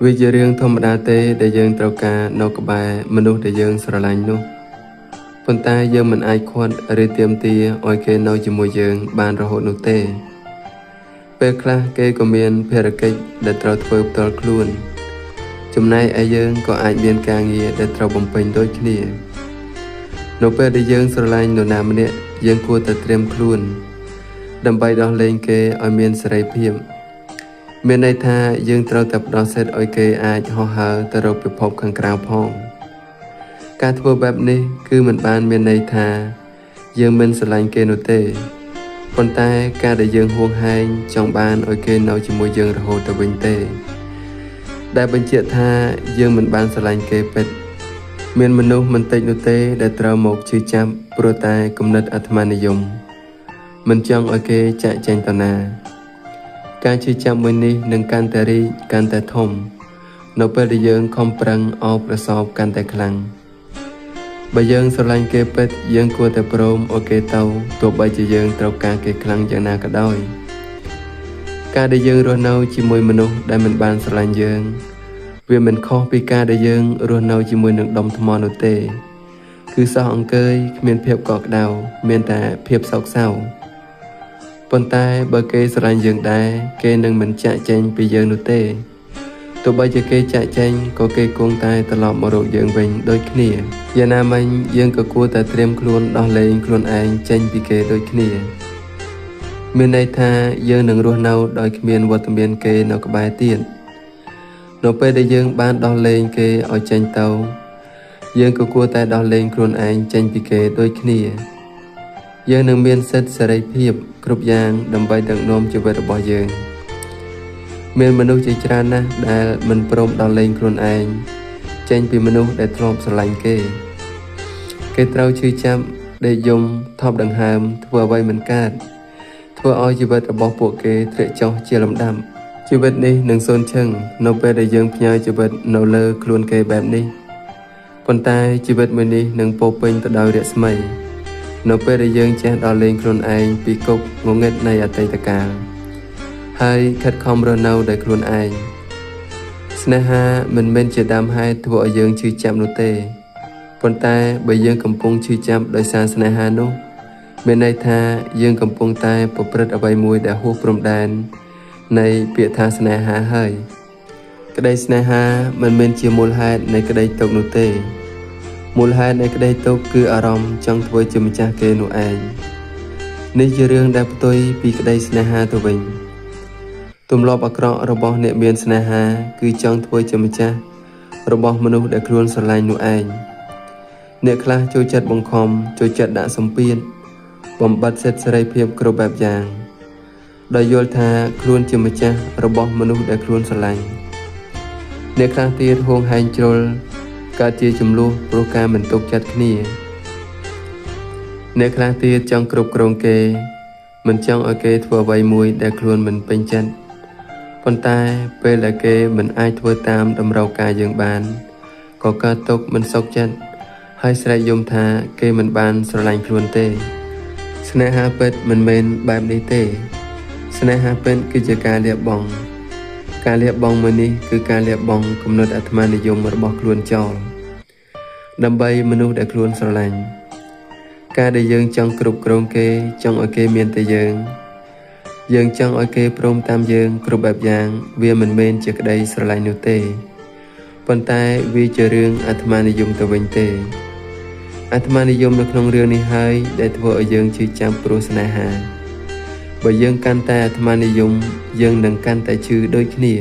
វាជារឿងធម្មតាទេដែលយើងត្រូវការនៅក្បែរមនុស្សដែលយើងស្រឡាញ់នោះប៉ុន្តែយើងមិនអាចខាត់ឬទាមទារឲ្យគេនៅជាមួយយើងបានរហូតនោះទេពេលខ្លះគេក៏មានភារកិច្ចដែលត្រូវធ្វើផ្ទាល់ខ្លួនចំណែកឯយើងក៏អាចមានការងារដែលត្រូវបំពេញដូចគ្នានៅពេលដែលយើងស្រឡាញ់នរណាម្នាក់យើងគួរតែត្រៀមខ្លួនដើម្បីដោះលែងគេឲ្យមានសេរីភាពមានន័យថាយើងត្រូវតែផ្ដល់សិទ្ធិឲ្យគេអាចហោះហើរទៅរកពិភពខាងក្រៅផងការធ្វើបែបនេះគឺមិនបានមានន័យថាយើងមិនស្រឡាញ់គេនោះទេប៉ុន្តែការដែលយើងហួងហែងចង់បានឲ្យគេនៅជាមួយយើងរហូតទៅវិញទេដែលបញ្ជាក់ថាយើងមិនបានស្រឡាញ់គេពិតមានមនុស្សមិនតិចនោះទេដែលត្រូវមកជឿចាប់ព្រោះតែគំនិតអាត្មានិយមមិនចង់ឲ្យគេចាក់ចែងទៅណាការជឿចាប់មួយនេះនឹងកាន់តែរីកកាន់តែធំនៅពេលដែលយើងខំប្រឹងអោបប្រសពកាន់តែខ្លាំងបើយើងស្រឡាញ់គេពិតយើងគួរតែព្រមឲ្យគេទៅទោះបីជាយើងត្រូវការគេខ្លាំងយ៉ាងណាក៏ដោយការដែលយើងរស់នៅជាមួយមនុស្សដែលមិនបានស្រឡាញ់យើងវាមិនខុសពីការដែលយើងរស់នៅជាមួយនឹងដុំថ្មនោះទេគឺសោះអង្គើយគ្មានភាពកក់ក្ដៅមានតែភាពសោកសៅប៉ុន្តែបើគេស្រឡាញ់យើងដែរគេនឹងមិនចាក់ចែងពីយើងនោះទេទោះបីជាគេចាក់ចែងក៏គេគង់តែត្រឡប់មករកយើងវិញដូចគ្នាយ៉ាងណាមិញយើងក៏គួរតែត្រៀមខ្លួនដោះលែងខ្លួនឯងចេញពីគេដូចគ្នាមានន័យថាយើងនឹងរស់នៅដោយគ្មានវត្តមានគេនៅក្បែរទៀតនៅពេលដែលយើងបានដោះលែងគេឲ្យចេញទៅយើងក៏គួរតែដោះលែងខ្លួនឯងចេញពីគេដូចគ្នាយើងនឹងមានសិទ្ធិសេរីភាពគ្រប់យ៉ាងដើម្បីដឹកនាំជីវិតរបស់យើងមានមនុស្សជាច្រើនណាស់ដែលមិនព្រមដោះលែងខ្លួនឯងចេញពីមនុស្សដែលធ្លាប់ស្រឡាញ់គេត្រូវឈឺចាប់ដេកយំថប់ដង្ហើមធ្វើអ្វីមិនកើតធ្វើឲ្យជីវិតរបស់ពួកគេធ្លាក់ចុះជាលំដាប់ជីវិតនេះនឹងសូន្យឈឹងនៅពេលដែលយើងផ្ញើជីវិតនៅលើខ្លួនគេបែបនេះប៉ុន្តែជីវិតមួយនេះនឹងពោរពេញទៅដោយរស្មីនៅពេលដែលយើងចេះដោះលែងខ្លួនឯងពីគុកងងឹតនៃអតីតកាលហើយខិតខំរស់នៅដោយខ្លួនឯងស្នេហាមិនមែនជាដើមហេតុធ្វើឲ្យយើងឈឺចាប់នោះទេប៉ុន្តែបើយើងកំពុងឈឺចាប់ដោយសារស្នេហានោះមានន័យថាយើងកំពុងតែប្រព្រឹត្តអ្វីមួយដែលហួសព្រំដែននៃពាក្យថាស្នេហាហើយក្តីស្នេហាមិនមែនជាមូលហេតុនៃក្តីទុក្ខនោះទេមូលហេតុនៃក្តីទុក្ខគឺអារម្មណ៍ចង់ធ្វើជាម្ចាស់គេនោះឯងនេះជារឿងដែលផ្ទុយពីក្តីស្នេហាទៅវិញទម្លាប់អាក្រក់របស់អ្នកមានស្នេហាគឺចង់ធ្វើជាម្ចាស់របស់មនុស្សដែលខ្លួនស្រឡាញ់នោះឯងអ្នកខ្លះចូលចិត្តបង្ខំចូលចិត្តដាក់សម្ពាធបំបត្តិសិទ្ធិសេរីភាពគ្រប់បែបយ៉ាងដោយយល់ថាខ្លួនជាម្ចាស់របស់មនុស្សដែលខ្លួនស្រឡាញ់អ្នកខ្លះទៀតហួងហែងជ្រុលកើតជាចំនួនព្រោះការមិនទុកចិត្តគ្នាអ្នកខ្លះទៀតចង់គ្រប់គ្រងគេមិនចង់ឲ្យគេធ្វើអ្វីមួយដែលខ្លួនមិនពេញចិត្តប៉ុន្តែពេលដែលគេមិនអាចធ្វើតាមតម្រូវការយើងបានក៏កើតទុក្ខមិនសុខចិត្តហើយស្រែកយំថាគេមិនបានស្រឡាញ់ខ្លួនទេស្នេហាពិតមិនមែនបែបនេះទេស្នេហាពិតគឺជាការលះបង់ការលះបង់មួយនេះគឺការលះបង់គំនិតអាត្មានិយមរបស់ខ្លួនចោលដើម្បីមនុស្សដែលខ្លួនស្រឡាញ់ការដែលយើងចង់គ្រប់គ្រងគេចង់ឲ្យគេមានតែយើងចង់ឲ្យគេព្រមតាមយើងគ្រប់បែបយ៉ាងវាមិនមែនជាក្តីស្រឡាញ់នោះទេប៉ុន្តែវាជារឿងអាត្មានិយមទៅវិញទេអាត្មានិយមនៅក្នុងរឿងនេះហើយដែលធ្វើឲ្យយើងឈឺចាប់ព្រោះស្នេហាបើយើងកាន់តែអាត្មានិយមយើងនឹងកាន់តែឈឺដូចគ្នា